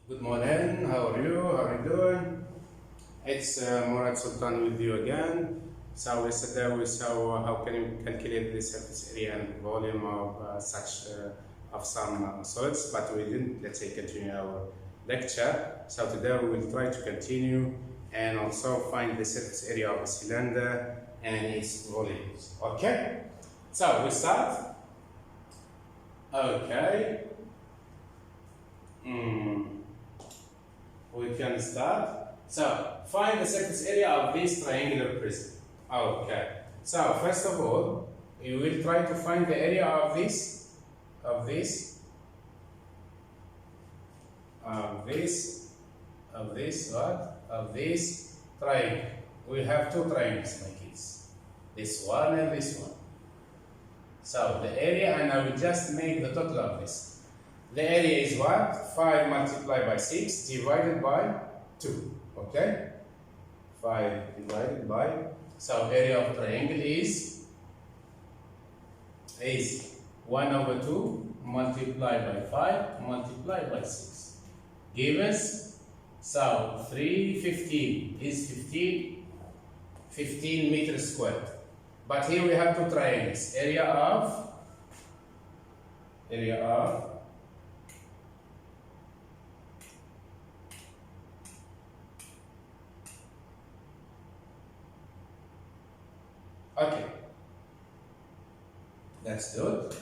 Good morning, how are you? How are you doing? It's Murad Sultan with you again. So yesterday we saw how can you calculate the surface area and volume of of some solids, but we didn't, let's say, continue our lecture. So today we will try to continue and also find the surface area of a cylinder and its volumes. Okay? So we start. Okay. We can start. So, find the surface area of this triangular prism. Okay. So, first of all, you will try to find the area of this triangle. We have two triangles, my kids. This one and this one. So, the area, and I will just make the total of this. The area is what? 5 multiplied by 6 divided by 2. Okay? 5 divided by. So area of triangle is 1 over 2 multiplied by 5 multiplied by 6. Give us, so 315 is 15 meters squared. But here we have two triangles. Area of okay, that's good.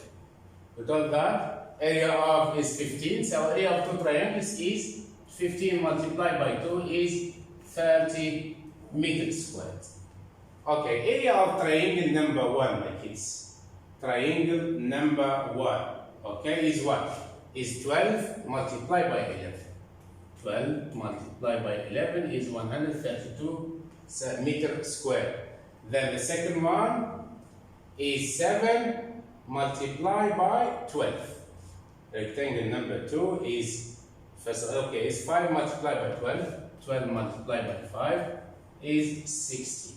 We told that area of is 15, so area of two triangles is 15 multiplied by 2 is 30 meters squared. Okay, area of triangle number 1, my kids. Triangle number 1, okay, is what? Is 12 multiplied by 11. 12 multiplied by 11 is 132 meters squared. Then the second one is 7 multiplied by 12. Rectangle number 2 is, is 5 multiplied by 12. 12 multiplied by 5 is 60.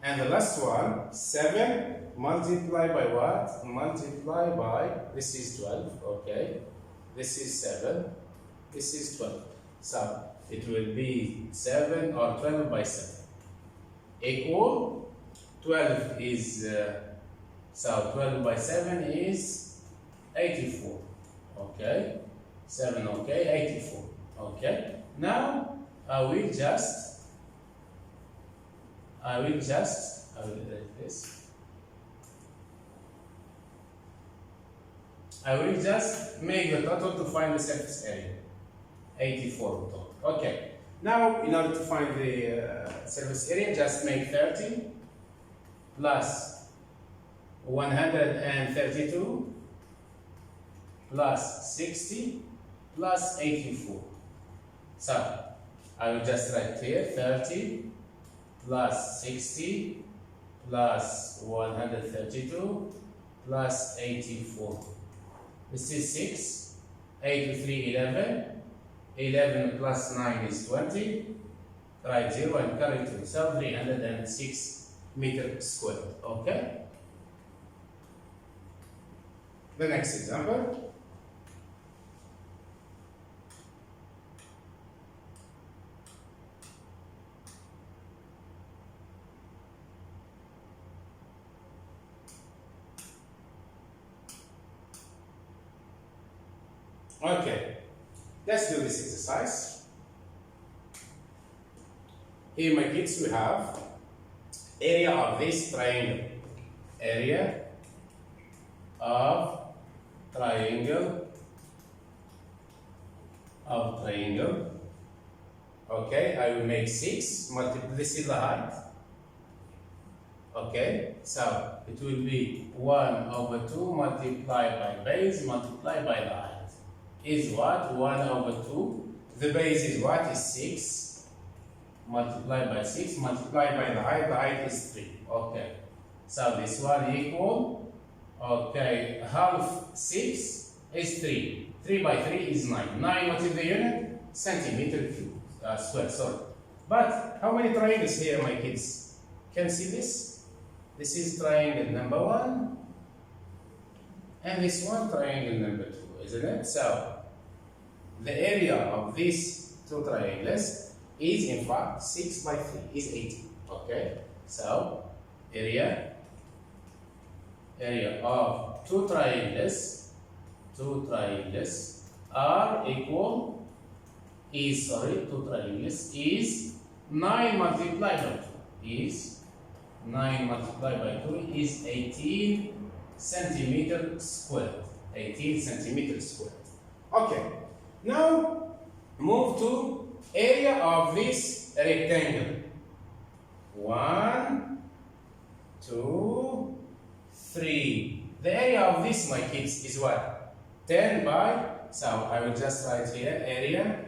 And the last one, 7 multiplied by what? Multiplied by, this is 12, okay. This is 7, this is 12. So it will be 7 or 12 by 7. Equal 12 is, so 12 by 7 is 84, okay, 7, okay, 84, okay. Now, I will write this. I will just make the total to find the surface area, 84 total, okay. Now, in order to find the surface area, just make 30 plus 132 plus 60 plus 84. So, I will just write here 30 plus 60 plus 132 plus 84. This is 6, 8 to 3, 11. 11 plus 9 is 20. Write 0 and carry 2. So, 306 meter squared. Okay? The next example. Okay, let's do this exercise. Here, my kids, we have area of this triangle. Area of triangle. Okay, I will make 6 multiple. This is the height. Okay, so it will be 1 over 2 multiplied by base multiplied by the height. Is what? 1 over 2. The base is what? Is 6. Multiplied by 6 multiplied by the height is 3. Okay, so this one equal, okay, half 6 is 3. 3 by 3 is 9. 9, what is the unit? Centimeter cube, square, sorry. But how many triangles here, my kids? Can you see this? This is triangle number 1, and this one triangle number 2, isn't it? So the area of these two triangles is in fact 6 by 3 is 80. Okay, so area of two triangles are equal is two triangles is 9 multiplied by 2 is 9 multiplied by 2 is 18 centimeter squared. 18 centimeters squared. Okay, now move to area of this rectangle. 1, 2, 3. The area of this, my kids, is what? 10 by, so I will just write here, area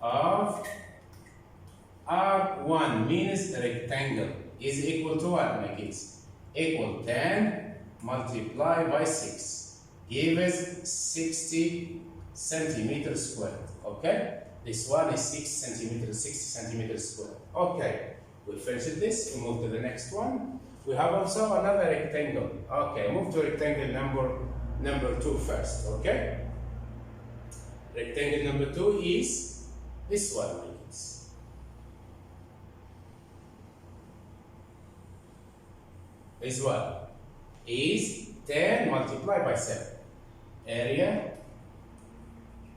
of R1 means rectangle is equal to what, my kids? Equal 10 multiplied by 6 gives 60 centimeters squared. Okay, this one is 60 centimeters squared. Okay, we finished this. We move to the next one. We have also another rectangle. Okay, move to rectangle number 2 first. Okay, rectangle number 2 is this one, my kids. Is what? Is 10 multiplied by 7. Area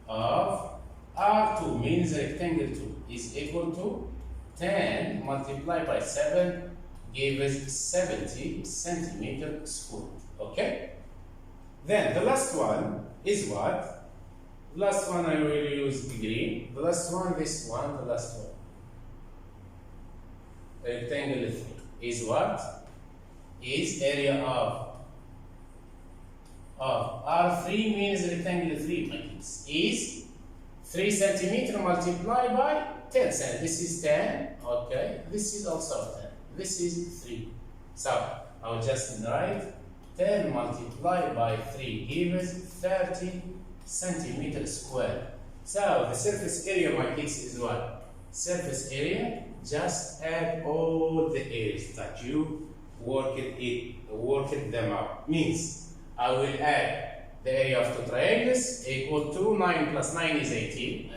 of R2 means rectangle 2 is equal to 10 multiplied by 7 gives 70 centimeters squared. Okay? Then the last one is what? The last one I will use green. The last one, this one, the last one. Rectangle 3 is what? Is area of R3 means rectangle 3, my kids, is 3 centimeter multiplied by 10 cm. This is 10, okay. This is also 10. This is 3. So I will just write 10 multiplied by 3 gives 30 centimeters squared. So the surface area, my kids, is what? Surface area, just add all the areas that you worked them out. Means I will add the area of two triangles equal to 9 plus 9 is 18,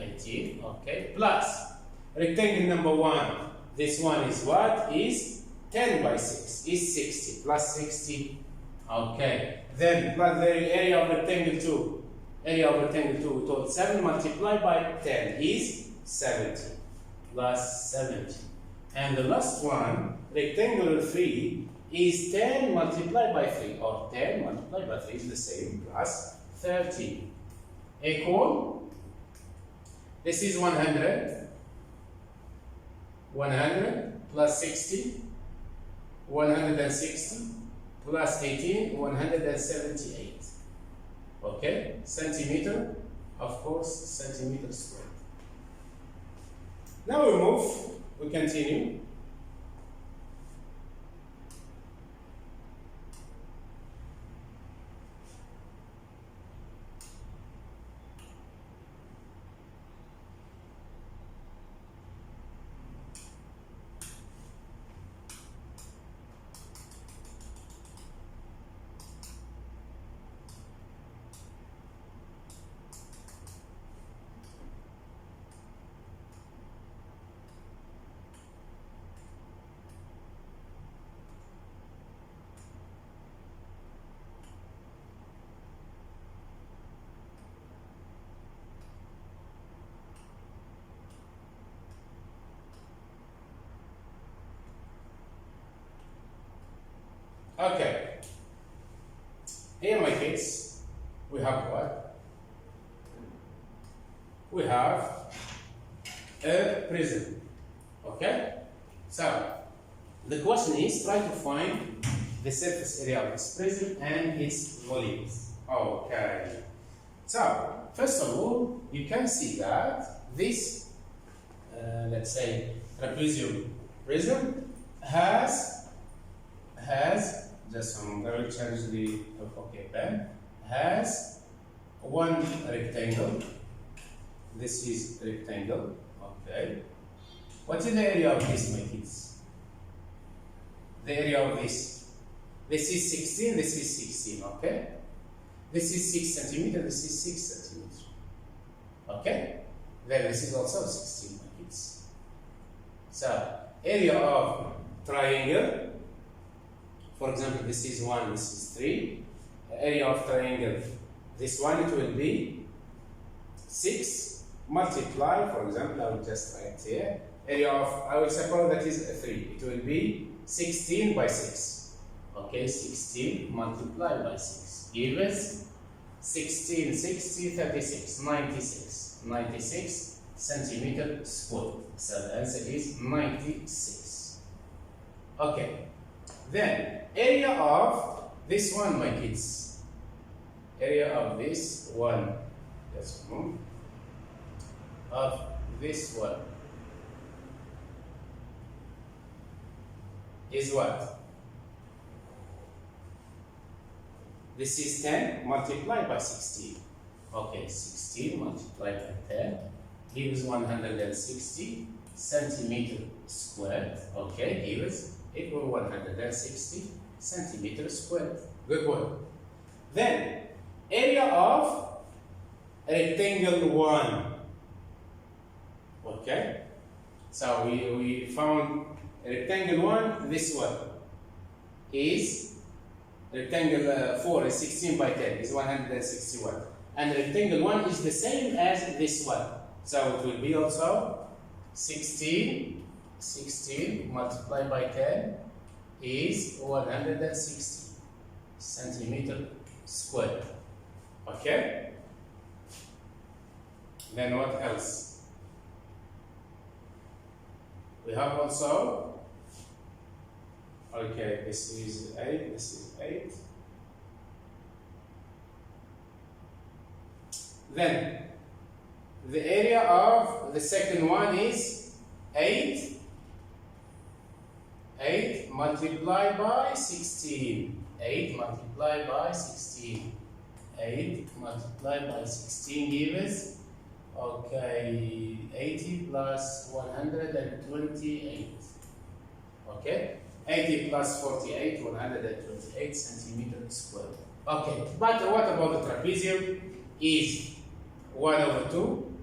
okay, plus rectangle number 1, this one is what? Is 10 by 6 is 60 plus 60, okay, then plus the area of rectangle 2, we told 7 multiplied by 10 is 70 plus 70, and the last one, rectangle 3, is 10 multiplied by 3, or 10 multiplied by 3 is the same, plus 30 equal, this is 100 plus 60, 160 plus 18, 178, okay, centimeter, of course, centimeter squared. Now we continue. Okay, here in my case, we have what? We have a prism, okay? So, the question is, try to find the surface area of this prism and its volumes. Okay, so, first of all, you can see that this, let's say, trapezium prism has just I will change the pen, has one rectangle. This is rectangle, okay. What is the area of this, my kids? The area of this. This is 16, this is 16, okay. This is 6 centimeters, this is 6 centimeters. Okay? Then this is also 16, my kids. So, area of triangle, for example, this is 1, this is 3. The area of triangle, this one, it will be 6 multiply, for example, I will just write here. Area of, I will suppose that is 3. It will be 16 by 6. Okay, 16 multiplied by 6 gives 16, 60, 36, 96 centimeter squared. So the answer is 96. Okay, then area of this one, my kids. Area of this one. Let's move. Of this one is what? This is 10 multiplied by 16. Okay, 16 multiplied by 10 gives 160 centimeter squared. Okay, gives equal 160 centimeter squared. Good one. Then, area of rectangle 1. Okay, so we found rectangle 1, this one is rectangle 4 is 16 by 10 is 161, and rectangle 1 is the same as this one, so it will be also 16 multiplied by 10 is 160 centimeter squared. Okay, then what else? We have also, okay, this is 8, this is 8. Then, the area of the second one is 8 multiplied by 16. 8 multiplied by 16. 8 multiplied by 16 gives, okay, 80 plus 128. Okay, 80 plus 48, 128 centimeters squared. Okay, but what about the trapezium? Is 1 over 2.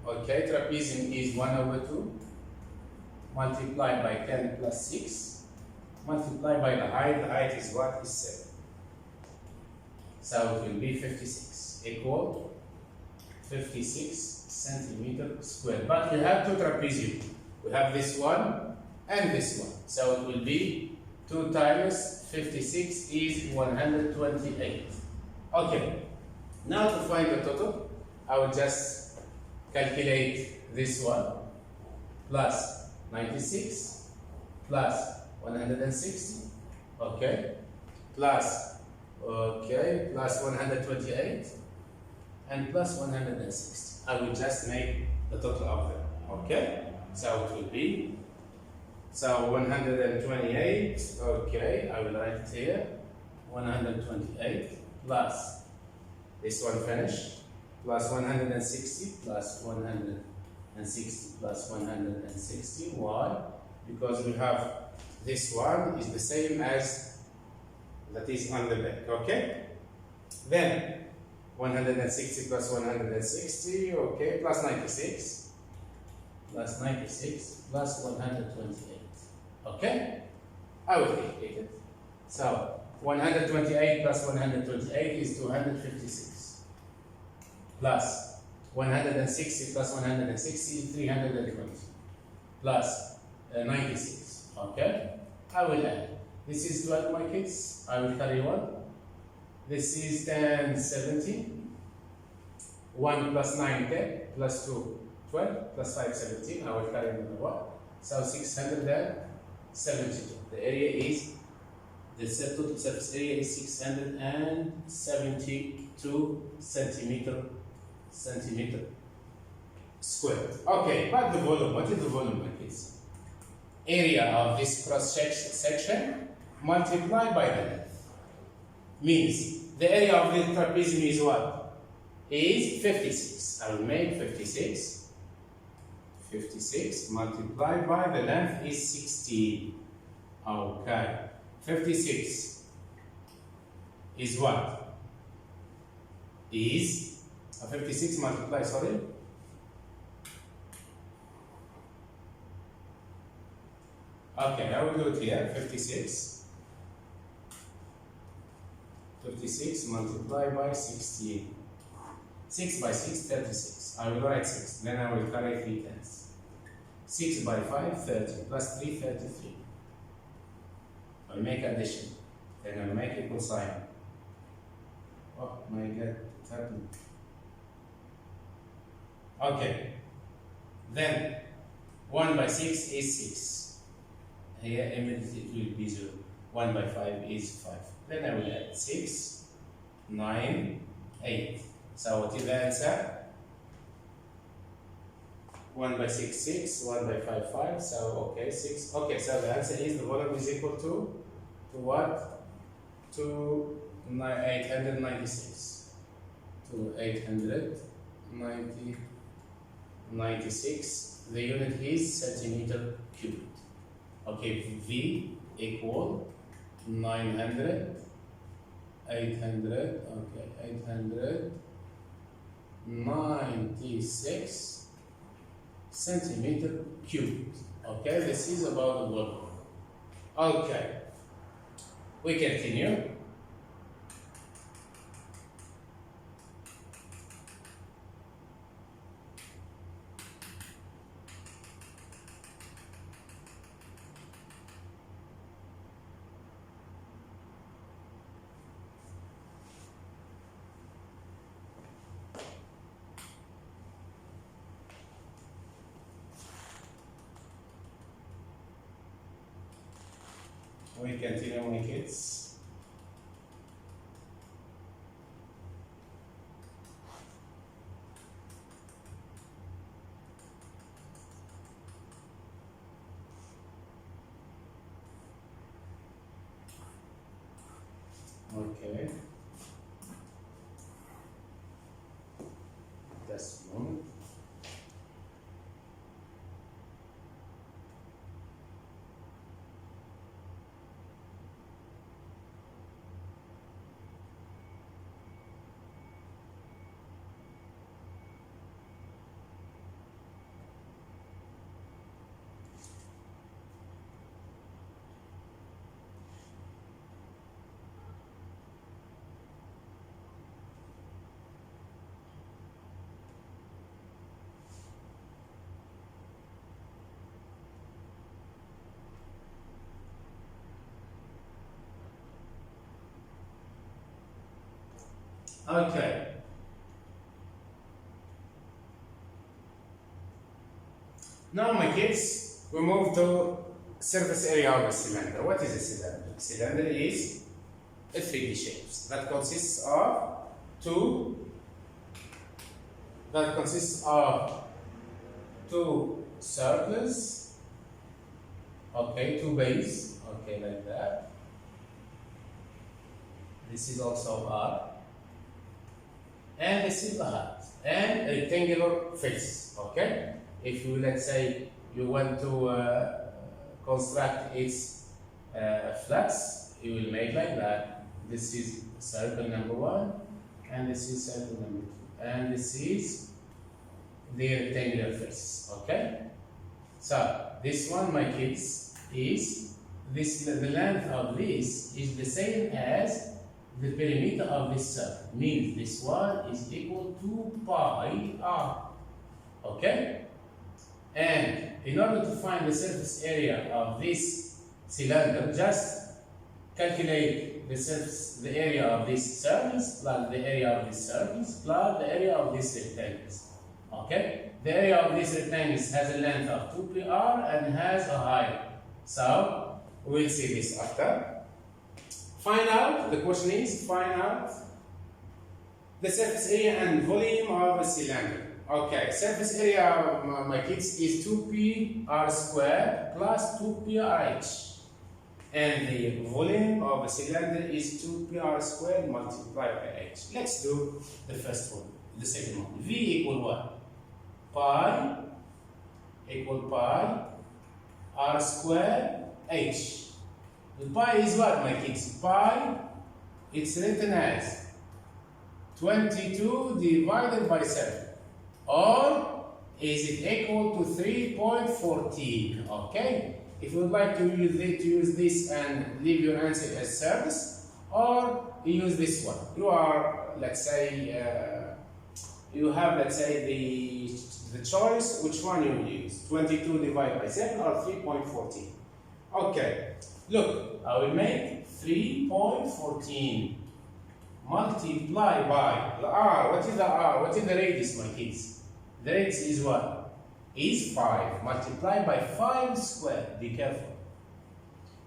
Okay, trapezium is 1 over 2 multiplied by 10 plus 6 multiplied by the height. The height is what? Is 7. So it will be 56 equal 56 centimeter squared. But we have two trapezium. We have this one and this one. So it will be 2 times 56 is 128. Okay. Now to find the total, I will just calculate this one plus 96 plus 160. Okay. Plus 128 and plus 160. I will just make the total of them. Okay. So it will be 128. Okay, I will write it here. 128 plus this one finish plus 160 plus 160 plus 160. Why? Because we have this one is the same as that is on the back. Okay. Then 160 plus 160. Okay, plus 96 plus 96 plus 128. Okay, I will calculate it. So 128 plus 128 is 256 plus 160 plus 160 is 320 plus 96. Okay, I will add. This is 12, my kids. I will carry 1. This is 10, 17. 1 plus 9, 10 plus 2, 12 plus 5, 17. I will carry another 1. So 672. The area is, the total surface area is 672 centimeter squared. Okay, but the volume, what is the volume, my kids? Area of this cross section multiplied by the length. Means the area of the trapezium is what? Is 56. I will make 56. 56 multiplied by the length is 16. Okay. 56 is what? Is 56 multiplied, sorry? Okay, I will do it here. 56 multiplied by 16. 6 by 6, 36. I will write 6. Then I will carry 3 tenths. 6 by 5, 30. Plus 3, 33. I'll make addition. Then I'll make equal sign. Oh my god, it happened. Okay. Then 1 by 6 is 6. Here immediately it will be 0. 1 by 5 is 5. Then I will add 6, 9, 8. So what is the answer? 1 by 6, 6, 1 by 5, 5. So okay, 6. Okay, so the answer is the volume is equal to what? To 896. To 896. The unit is centimeter cubed. Okay, V equal 900, 800, okay, 896 centimeter cubed. Okay, this is about the volume. Okay, we continue. We continue, my kids. Okay. Just a moment. Okay. Now, my kids, we move to surface area of a cylinder. What is a cylinder? Cylinder is a 3D shapes that consists of two circles. Okay, two bases. Okay, like that. This is also R. And this is the height. And a rectangular face. Okay? If you, let's say, you want to construct its flux, you will make like that. This is circle number 1, and this is circle number 2. And this is the rectangular face. Okay? So, this one, my kids, is the length of this is the same as the perimeter of this circle. Means this one is equal to pi r. Okay? And in order to find the surface area of this cylinder, just calculate the area of this circles plus the area of this circles plus the area of this rectangles. Okay? The area of this rectangles has a length of 2πr and has a height. So we'll see this after. Find out, the question is, find out the surface area and volume of a cylinder. Okay, surface area, my kids, is 2πr squared plus 2πrh. And the volume of a cylinder is 2πr squared multiplied by h. Let's do the first one, the second one. V equal what? Pi equal pi r squared h. The pi is what, my kids? Pi, it's written as 22 divided by 7. Or is it equal to 3.14? Okay? if you would like to use this and leave your answer as service, or you use this one. You are, let's say, you have, let's say, the choice which one you will use. 22 divided by 7 or 3.14. Okay, look, I will make 3.14 multiply by the r. What is the r? What is the radius, my kids? The radius is what? Is 5. Multiply by 5 squared. Be careful.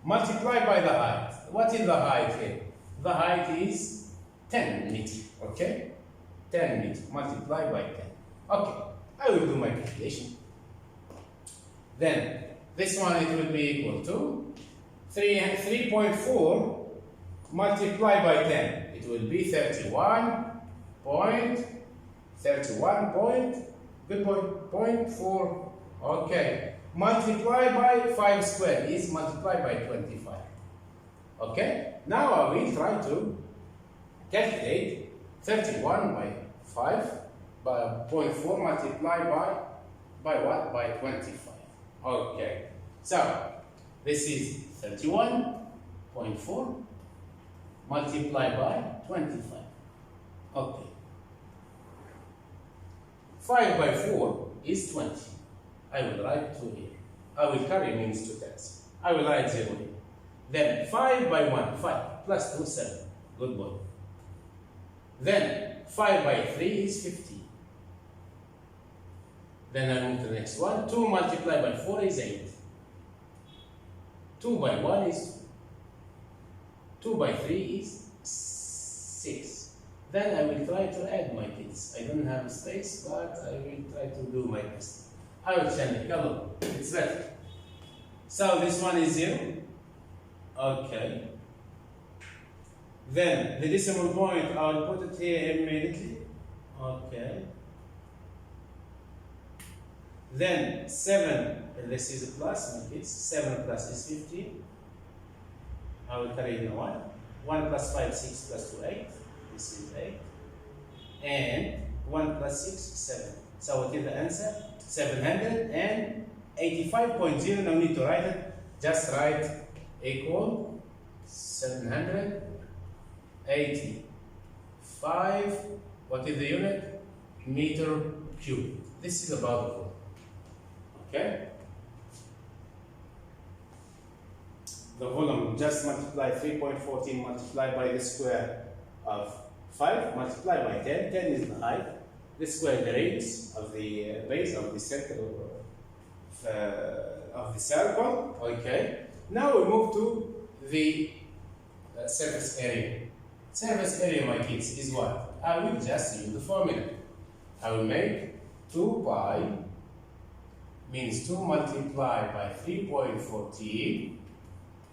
Multiply by the height. What is the height here? The height is 10 meters. Okay? 10 meters. Multiply by 10. Okay. I will do my calculation. Then, this one it will be equal to 3.4 multiplied by 10. It will be 31.4. Okay. Multiplied by 5 squared is multiplied by 25. Okay. Now I will try to calculate 31 by 5 by 0.4 multiplied by what? By 25. Okay. So this is 31.4 multiplied by 25. Okay. 5 by 4 is 20. I will write 2 here. I will carry means 2 tens. I will write 0 here. Then 5 by 1, 5 plus 2, 7. Good boy. Then 5 by 3 is 15. Then I move to the next one. 2 multiplied by 4 is 8. 2 by 1 is 2 by 3 is 6. Then I will try to add my kids. I don't have space, but I will try to do my best. I will change the color. It's better. So this one is 0. Okay. Then the decimal point, I will put it here immediately. Okay. Then 7, this is a plus, my kids. 7 plus is 15. I will carry in 1. 1 plus 5, 6 plus 2, 8. This is 8. And 1 plus 6, 7. So what is the answer? 785.0. No need to write it. Just write equal 785. What is the unit? Meter cube. This is about the volume. Okay? The volume, just multiply 3.14 multiplied by the square of 5 multiplied by 10. 10 is the height. The square the radius of the base of the circle Okay. Now we move to the surface area. Surface area, my kids, is what? I will just use the formula. I will make 2 pi means 2 multiplied by 3.14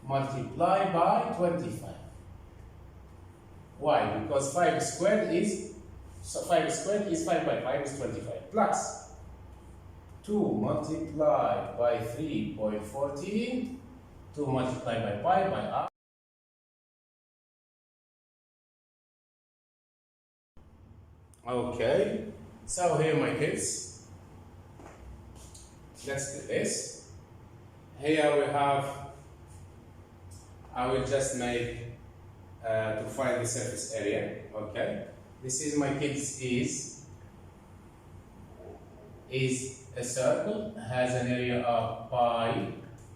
multiplied by 25. Why? Because 5 squared is 5 by 5 is 25 plus 2 multiplied by 3.14, 2 multiplied by pi by r. Okay, so here my kids, let's do this. Here we have, I will just make to find the surface area. Okay, this is my kids is a circle, has an area of pi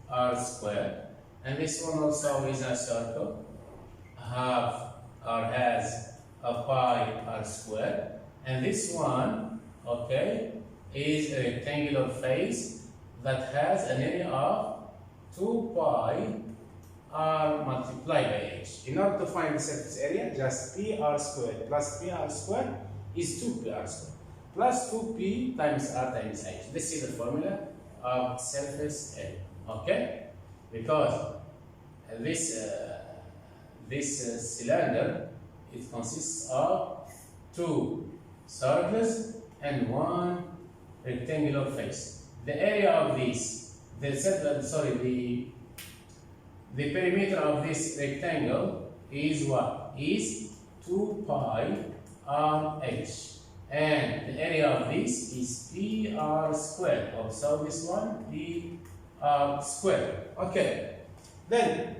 r squared, and this one also is a circle, have or has a pi r squared, and this one, okay, is a rectangular face that has an area of 2 pi r multiplied by h. In order to find the surface area, just p r squared plus p r squared is 2p r squared plus 2p times r times h. This is the formula of surface area. Okay, because this cylinder, it consists of 2 circles and 1 rectangular face. The area of this, the perimeter of this rectangle is what? Is 2 pi r h. And the area of this is p r squared. Also this one, p square. Okay, then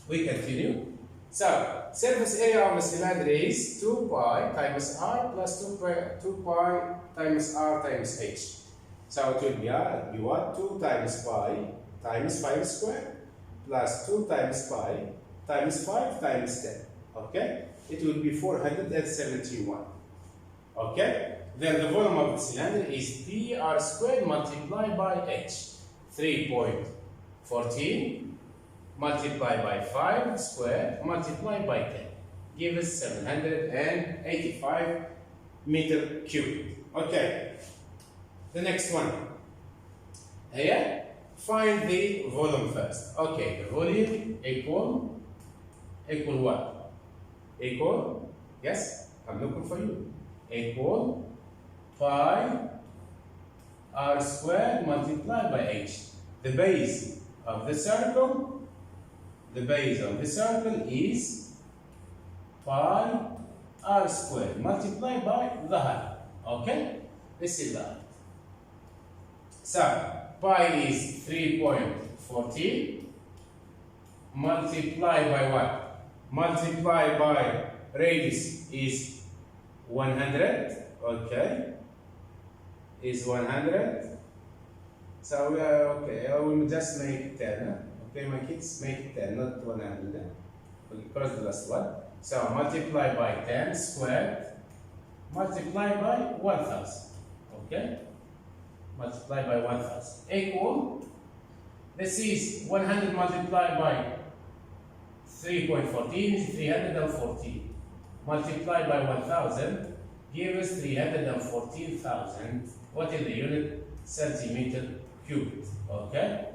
we continue. So, surface area of a cylinder is 2 pi times r plus 2 pi times r times h. So, it will be what? 2 times pi times 5 square plus 2 times pi times 5 times 10. Okay? It will be 471. Okay? Then the volume of the cylinder is p r squared multiplied by h. 3.14 multiplied by 5 squared multiplied by 10 gives us 785 meter cubic. Okay, the next one. Here, find the volume first. Okay, the volume equal what? Equal, yes, I'm looking for you. Equal pi r squared multiplied by h. The base of the circle is pi r squared multiplied by the height. Okay? This is the height. So, pi is 3.14 multiplied by what? Multiplied by radius is 100. Okay? Is 100. So, okay, I will just make it 10. Huh? Okay, my kids, make it 10, not 100. Because the last one. So, multiply by 10 squared, multiply by 1000. Okay? Multiply by 1000. Equal, this is 100 multiplied by 3.14 is 314. Multiplied by 1000 gives us 314,000. What is the unit? Centimeter cubed. Okay?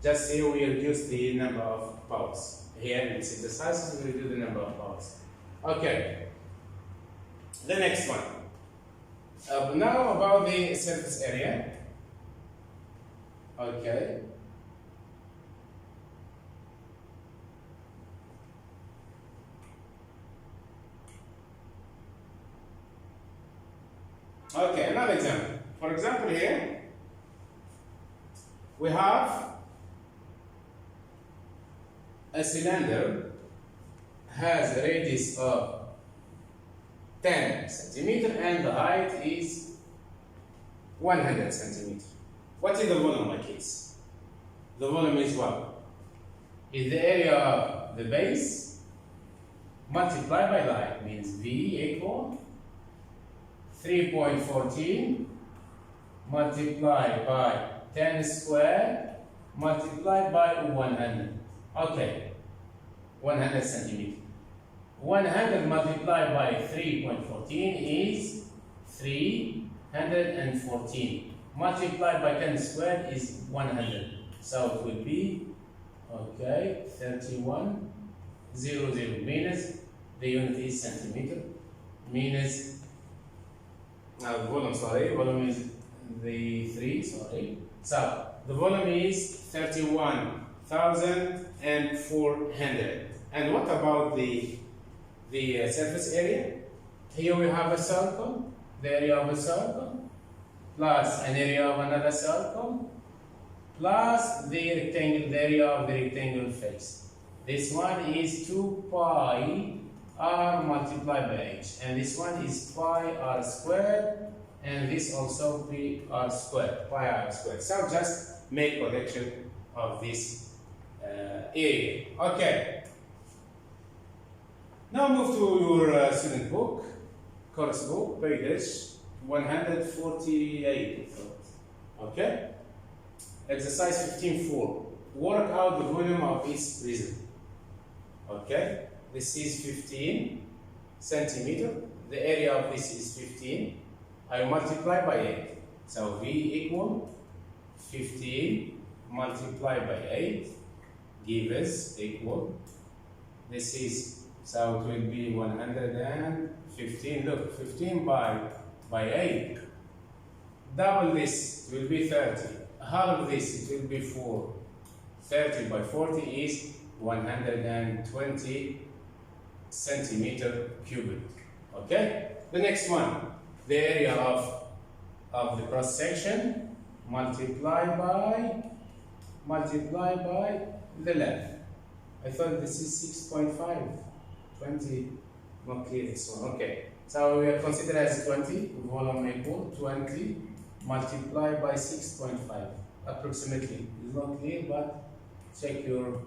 Just here we reduce the number of powers. Here in synthesizers we reduce the number of powers. Okay. The next one. Now about the surface area. Okay. Okay, another example. For example, here we have a cylinder has a radius of 10 centimeter and the height is 100 centimeter. What is the volume, my kids? The volume is what? Is the area of the base multiplied by the height, means V equal 3.14 multiplied by 10 squared multiplied by 100. Okay, 100 centimeter. 100 multiplied by 3.14 is 314. Multiplied by 10 squared is 100. So it will be, okay, 3100 minus, the unit is centimeter, minus, volume, sorry, volume is the 3, sorry. So the volume is 31,400. And what about the surface area? Here we have a circle, the area of a circle, plus an area of another circle, plus the rectangle, the area of the rectangle face. This one is 2 pi r multiplied by h, and this one is pi r squared, and this also pi r squared, pi r squared. So just make projection of this area. Okay. Now move to your student book, course book, page 148. Okay. Exercise 15.4. Work out the volume of each prism. Okay. This is 15 centimeter. The area of this is 15. I multiply by 8. So V equal 15 multiplied by 8 gives equal. This is, so it will be 115. Look, 15 by 8. Double this, it will be 30. Half of this, it will be 4. 30 by 40 is 120 centimeter cubic. Okay? The next one, the area of the cross section multiply by the length. I thought this is 6.5. 20, not clear this one. Okay. So we are considered as 20, volume equal 20 multiplied by 6.5 approximately. It's not clear, but check your.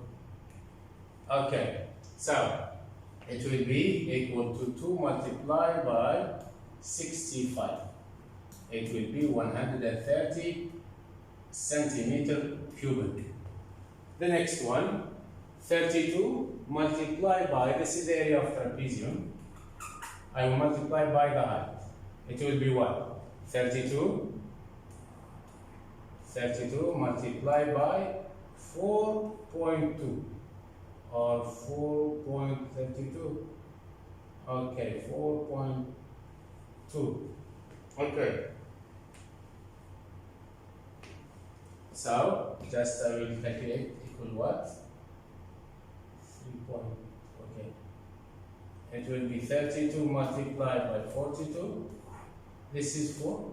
Okay. So it will be equal to 2 multiplied by 65. It will be 130 centimeter cubic. The next one, 32 multiplied by, this is the area of trapezium. I will multiply by the height. It will be what? 32 multiplied by 4.2 or 4.32. Okay, 4.2. Okay. So, just I will calculate equal what? 3 point, okay. It will be 32 multiplied by 42. This is 4,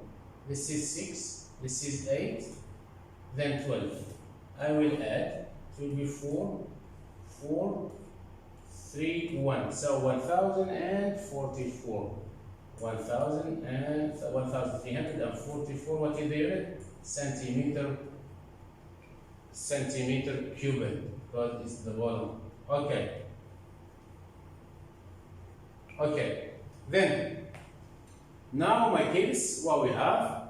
this is 6, this is 8, then 12. I will add, it will be 4, 3, 1. So 1044. 1344, what is the unit? Centimeter cubic, because it's the volume. Okay. Okay. Then, now my kids, what we have?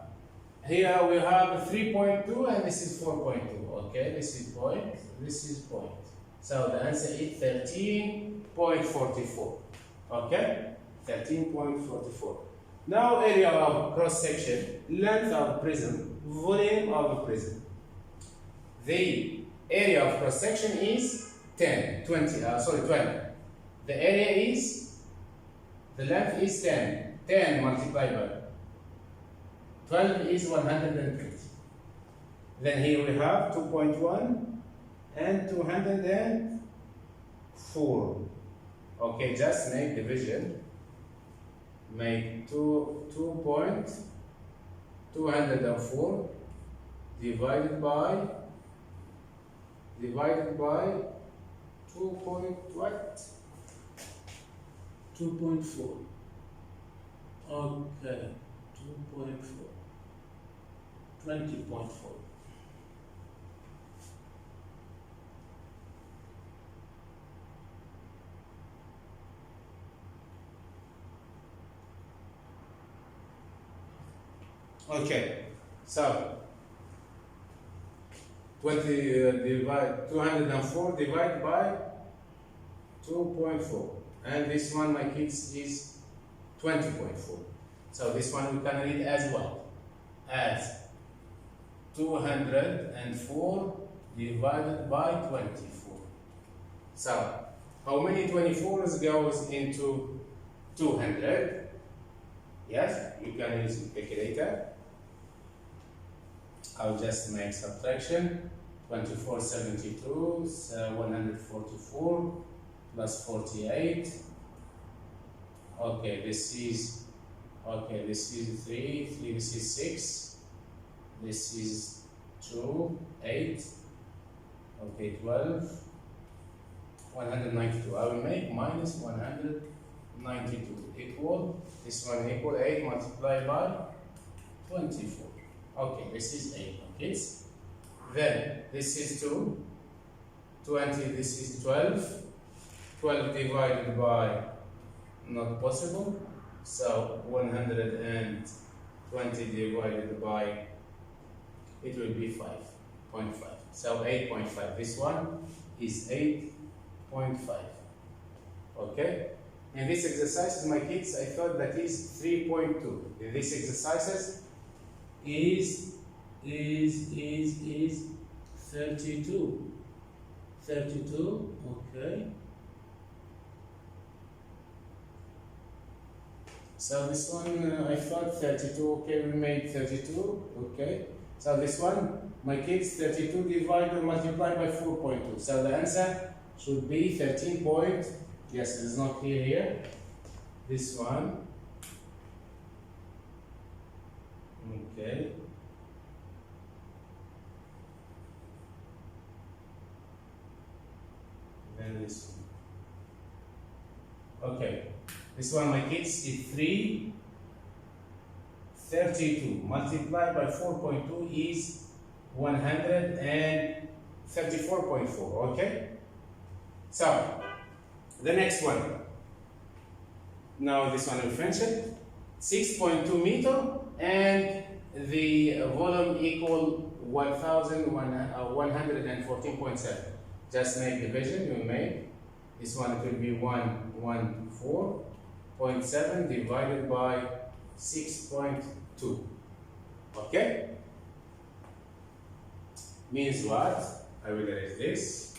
Here we have 3.2 and this is 4.2. Okay, this is point, this is point. So the answer is 13.44. Okay? 13.44. Now area of cross section, length of prism, volume of prism. The area of cross section is 20. The area is, the length is 10. 10 multiplied by 12 is 120. Then here we have 2.1 and 204. Okay, just make division. Make 2.204 divided by 2 point what? 2.4. Okay, 2.4. 20.4. Okay, so 204 divided by 2.4, and this one, my kids, is 20.4. So this one we can read as what? As 204 divided by 24. So how many 24s goes into 200? Yes, you can use a calculator. I'll just make subtraction. 2472, so 144 plus 48. Okay, this is 3, this is 6, this is 2, 8, okay, 12, 192. I will make minus 192 equal, this one equal 8 multiplied by 24. Okay, this is 8, okay? Then this is 2, 20, this is 12, 12 divided by, not possible, so 120 divided by, it will be 5.5, so 8.5, this one is 8.5, okay? In this exercise, my kids, I thought that is 3.2. In this exercises is 32. 32, okay. So this one, I thought 32, okay, we made 32, okay. So this one, my kids, 32 divided multiplied by 4.2. So the answer should be 13 point, yes, it is not clear here. This one, okay. this one. Okay, this one, my kids, is 332 multiplied by 4.2 is 134.4. Okay, so the next one. Now this one will finish it. 6.2 meter and the volume equal 1114.7. Just make division. You make this one, it will be 114.7 divided by 6.2. Okay, means what? I will erase this.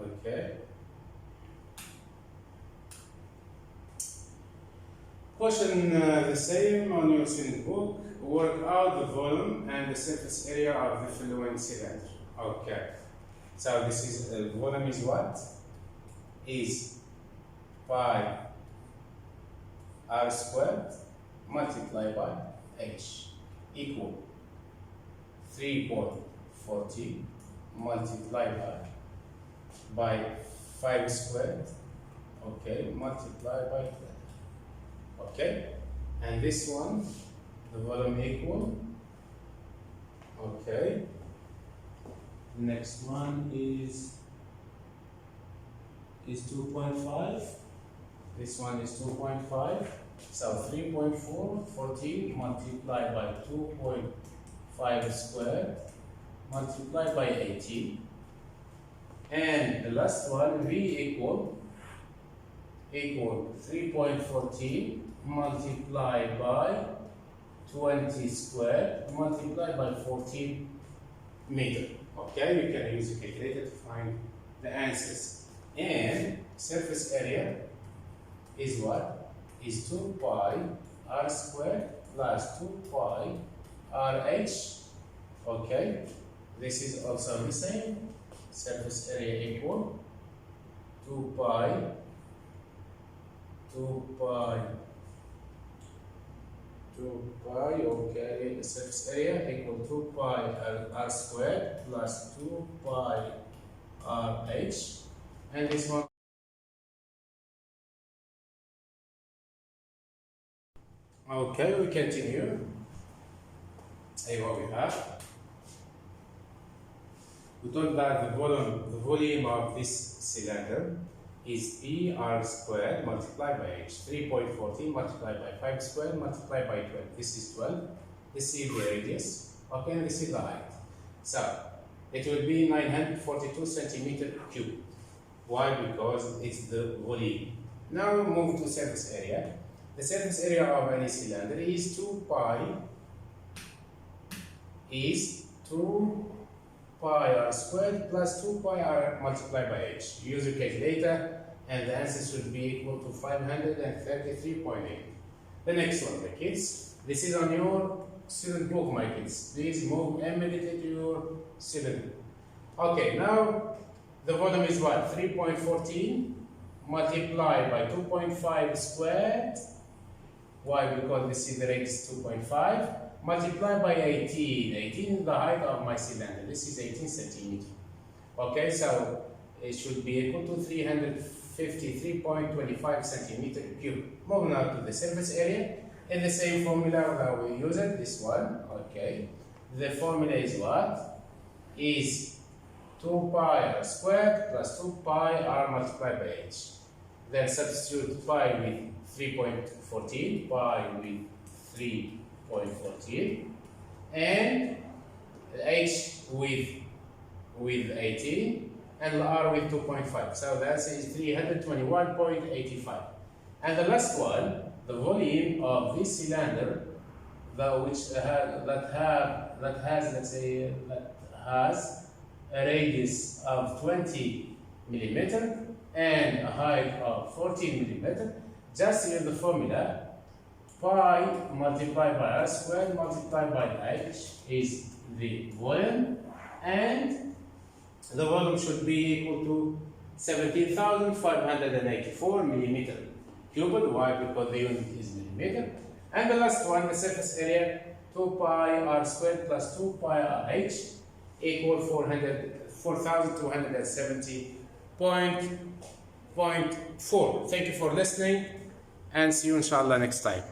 Okay. Question the same on your student book. Work out the volume and the surface area of the following cylinder. Okay. So this is volume is what? Is pi r squared multiplied by h equal 3.40 multiplied by 5 squared, okay, multiplied by 12. Okay, and this one, the volume equal, okay. Next one is 2.5. This one is 2.5. So 3.4, 14 multiplied by 2.5 squared multiplied by 18. And the last one, V equal 3.14 multiplied by 20 squared multiplied by 14 meter. Okay, you can use a calculator to find the answers. And surface area is what? Is 2 pi r squared plus 2 pi rh. Okay, this is also the same. Surface area equal 2 pi, okay, the surface area equal 2 pi r squared plus 2 pi rh, and this one. Okay, we continue. See what we have. We told that the volume of this cylinder is P r squared multiplied by h. 3.14 multiplied by 5 squared multiplied by 12. This is 12. This is the radius. Okay, and this is the height. So it will be 942 centimeter cube. Why? Because it's the volume. Now we move to surface area. The surface area of any cylinder is 2 pi r squared plus 2 pi r multiplied by h. Use your calculator and the answer should be equal to 533.8. The next one, my kids. This is on your student book, my kids. Please move immediately to your student book. Okay, now the volume is what? 3.14 multiplied by 2.5 squared. Why? Because this is the radius 2.5. Multiplied by 18. 18 is the height of my cylinder. This is 18 centimeter. Okay, so it should be equal to 353.25 centimeter cube. Moving on to the surface area. In the same formula that we use it, this one. Okay, the formula is what? Is 2 pi r squared plus 2 pi r multiplied by h. Then substitute pi with 3.14, pi with 3.14, and h with 18, and r with 2.5. So that is 321.85. And the last one, the volume of this cylinder, that has a radius of 20 millimeter and a height of 14 millimeter. Just use the formula pi multiplied by r squared multiplied by h is the volume, and the volume should be equal to 17,584 millimeter cubed. Why? Because the unit is millimeter. And the last one, the surface area, 2 pi r squared plus 2 pi r h equal 4,270.4. Thank you for listening and see you inshallah next time.